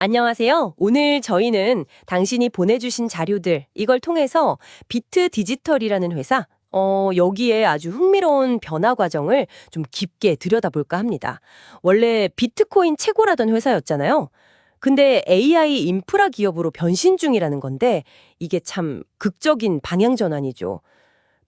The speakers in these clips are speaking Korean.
안녕하세요. 오늘 저희는 당신이 보내주신 자료들, 이걸 통해서 비트 디지털이라는 회사, 여기에 아주 흥미로운 변화 과정을 좀 깊게 들여다볼까 합니다. 원래 비트코인 최고라던 회사였잖아요. 근데 AI 인프라 기업으로 변신 중이라는 건데, 이게 참 극적인 방향 전환이죠.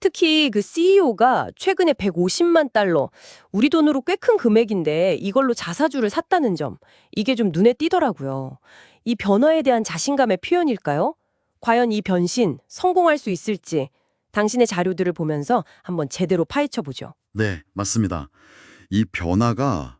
특히 그 CEO가 최근에 150만 달러, 우리 돈으로 꽤 큰 금액인데 이걸로 자사주를 샀다는 점, 이게 좀 눈에 띄더라고요. 이 변화에 대한 자신감의 표현일까요? 과연 이 변신 성공할 수 있을지 당신의 자료들을 보면서 한번 제대로 파헤쳐 보죠. 네, 맞습니다. 이 변화가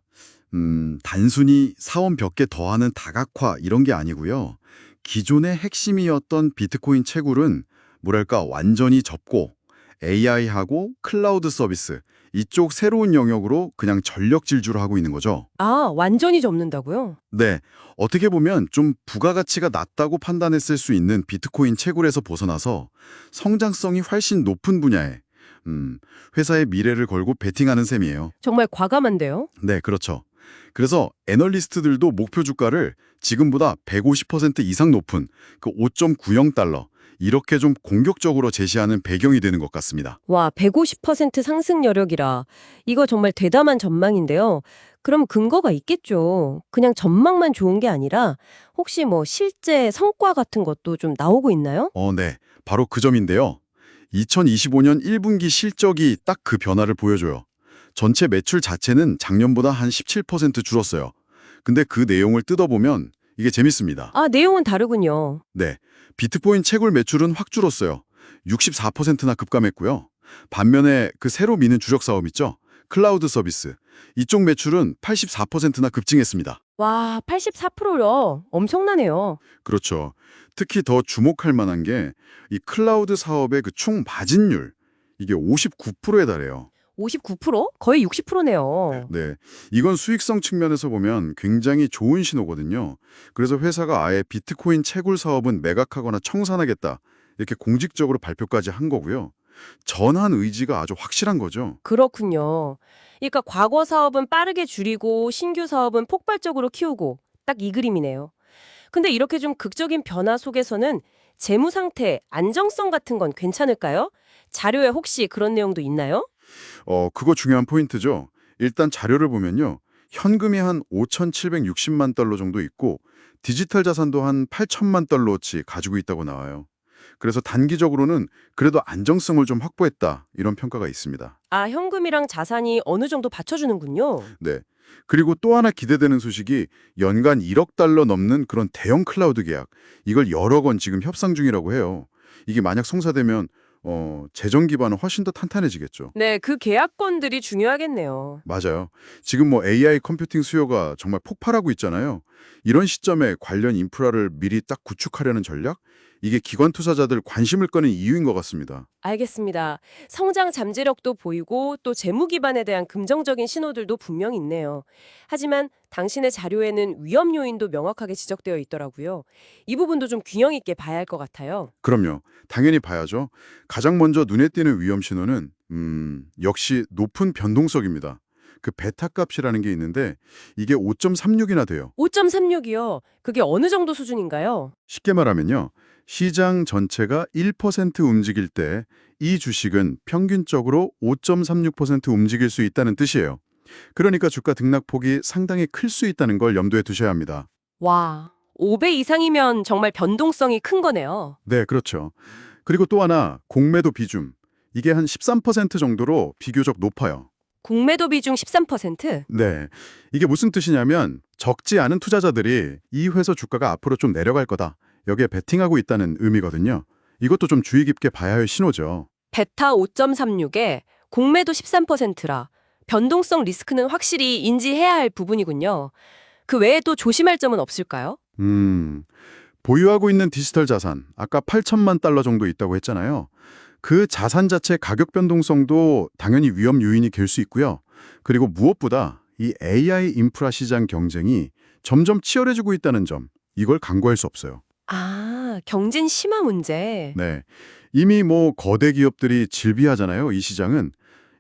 단순히 사원 몇 개 더하는 다각화 이런 게 아니고요. 기존의 핵심이었던 비트코인 채굴은 뭐랄까 완전히 접고 AI하고 클라우드 서비스 이쪽 새로운 영역으로 그냥 전력 질주를 하고 있는 거죠. 아, 완전히 접는다고요? 네, 어떻게 보면 좀 부가가치가 낮다고 판단했을 수 있는 비트코인 채굴에서 벗어나서 성장성이 훨씬 높은 분야에 회사의 미래를 걸고 베팅하는 셈이에요. 정말 과감한데요? 네, 그렇죠. 그래서 애널리스트들도 목표 주가를 지금보다 150% 이상 높은 그 5.90달러 이렇게 좀 공격적으로 제시하는 배경이 되는 것 같습니다. 와, 150% 상승 여력이라. 이거 정말 대담한 전망인데요. 그럼 근거가 있겠죠. 그냥 전망만 좋은 게 아니라 혹시 뭐 실제 성과 같은 것도 좀 나오고 있나요? 네. 바로 그 점인데요. 2025년 1분기 실적이 딱 그 변화를 보여줘요. 전체 매출 자체는 작년보다 한 17% 줄었어요. 근데 그 내용을 뜯어보면 이게 재밌습니다. 아, 내용은 다르군요. 네. 비트코인 채굴 매출은 확 줄었어요. 64%나 급감했고요. 반면에 그 새로 미는 주력 사업 있죠? 클라우드 서비스. 이쪽 매출은 84%나 급증했습니다. 와, 84%요. 엄청나네요. 그렇죠. 특히 더 주목할 만한 게 이 클라우드 사업의 그 총 마진율. 이게 59%에 달해요. 59%? 거의 60%네요. 네. 이건 수익성 측면에서 보면 굉장히 좋은 신호거든요. 그래서 회사가 아예 비트코인 채굴 사업은 매각하거나 청산하겠다. 이렇게 공식적으로 발표까지 한 거고요. 전환 의지가 아주 확실한 거죠. 그렇군요. 그러니까 과거 사업은 빠르게 줄이고 신규 사업은 폭발적으로 키우고 딱 이 그림이네요. 근데 이렇게 좀 극적인 변화 속에서는 재무 상태, 안정성 같은 건 괜찮을까요? 자료에 혹시 그런 내용도 있나요? 그거 중요한 포인트죠. 일단 자료를 보면요. 현금이 한 5,760만 달러 정도 있고 디지털 자산도 한 8천만 달러치 가지고 있다고 나와요. 그래서 단기적으로는 그래도 안정성을 좀 확보했다. 이런 평가가 있습니다. 아, 현금이랑 자산이 어느 정도 받쳐주는군요. 네. 그리고 또 하나 기대되는 소식이 연간 1억 달러 넘는 그런 대형 클라우드 계약. 이걸 여러 건 지금 협상 중이라고 해요. 이게 만약 성사되면 재정 기반은 훨씬 더 탄탄해지겠죠. 네, 그 계약건들이 중요하겠네요. 맞아요. 지금 뭐 AI 컴퓨팅 수요가 정말 폭발하고 있잖아요. 이런 시점에 관련 인프라를 미리 딱 구축하려는 전략? 이게 기관 투자자들 관심을 끄는 이유인 것 같습니다. 알겠습니다. 성장 잠재력도 보이고 또 재무 기반에 대한 긍정적인 신호들도 분명히 있네요. 하지만 당신의 자료에는 위험 요인도 명확하게 지적되어 있더라고요. 이 부분도 좀 균형 있게 봐야 할 것 같아요. 그럼요. 당연히 봐야죠. 가장 먼저 눈에 띄는 위험 신호는 역시 높은 변동성입니다. 그 베타 값이라는 게 있는데 이게 5.36이나 돼요. 5.36이요. 그게 어느 정도 수준인가요? 쉽게 말하면요. 시장 전체가 1% 움직일 때 이 주식은 평균적으로 5.36% 움직일 수 있다는 뜻이에요. 그러니까 주가 등락폭이 상당히 클 수 있다는 걸 염두에 두셔야 합니다. 와, 5배 이상이면 정말 변동성이 큰 거네요. 네, 그렇죠. 그리고 또 하나 공매도 비중. 이게 한 13% 정도로 비교적 높아요. 공매도 비중 13%? 네. 이게 무슨 뜻이냐면 적지 않은 투자자들이 이 회사 주가가 앞으로 좀 내려갈 거다. 여기에 베팅하고 있다는 의미거든요. 이것도 좀 주의 깊게 봐야 할 신호죠. 베타 5.36에 공매도 13%라 변동성 리스크는 확실히 인지해야 할 부분이군요. 그 외에 또 조심할 점은 없을까요? 보유하고 있는 디지털 자산, 아까 8천만 달러 정도 있다고 했잖아요. 그 자산 자체 가격 변동성도 당연히 위험 요인이 될 수 있고요. 그리고 무엇보다 이 AI 인프라 시장 경쟁이 점점 치열해지고 있다는 점, 이걸 간과할 수 없어요. 아, 경쟁 심화 문제. 네. 이미 뭐 거대 기업들이 질비하잖아요, 이 시장은.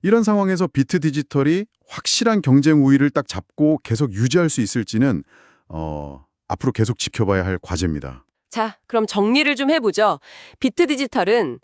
이런 상황에서 비트 디지털이 확실한 경쟁 우위를 딱 잡고 계속 유지할 수 있을지는 앞으로 계속 지켜봐야 할 과제입니다. 자, 그럼 정리를 좀 해보죠. 비트 디지털은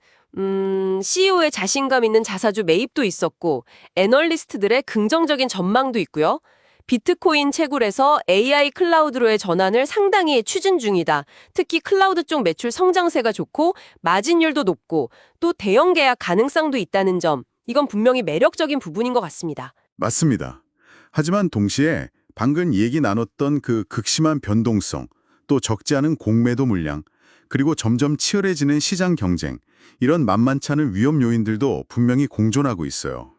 CEO의 자신감 있는 자사주 매입도 있었고 애널리스트들의 긍정적인 전망도 있고요. 비트코인 채굴에서 AI 클라우드로의 전환을 상당히 추진 중이다. 특히 클라우드 쪽 매출 성장세가 좋고 마진율도 높고 또 대형 계약 가능성도 있다는 점. 이건 분명히 매력적인 부분인 것 같습니다. 맞습니다. 하지만 동시에 방금 얘기 나눴던 그 극심한 변동성, 또 적지 않은 공매도 물량, 그리고 점점 치열해지는 시장 경쟁, 이런 만만치 않은 위험 요인들도 분명히 공존하고 있어요.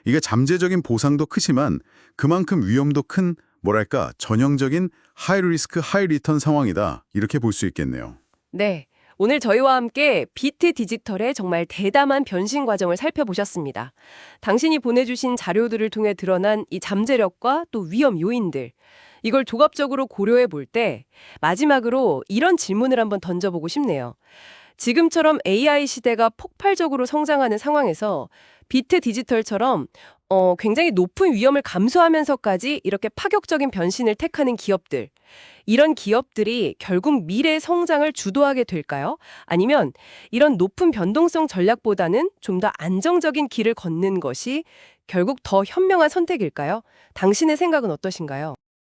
이게 잠재적인 보상도 크지만 그만큼 위험도 큰, 뭐랄까, 전형적인 하이 리스크, 하이 리턴 상황이다. 이렇게 볼 수 있겠네요. 네, 오늘 저희와 함께 비트 디지털의 정말 대담한 변신 과정을 살펴보셨습니다. 당신이 보내주신 자료들을 통해 드러난 이 잠재력과 또 위험 요인들, 이걸 종합적으로 고려해 볼 때 마지막으로 이런 질문을 한번 던져보고 싶네요. 지금처럼 AI 시대가 폭발적으로 성장하는 상황에서 비트 디지털처럼 굉장히 높은 위험을 감수하면서까지 이렇게 파격적인 변신을 택하는 기업들, 이런 기업들이 결국 미래 성장을 주도하게 될까요? 아니면 이런 높은 변동성 전략보다는 좀 더 안정적인 길을 걷는 것이 결국 더 현명한 선택일까요? 당신의 생각은 어떠신가요?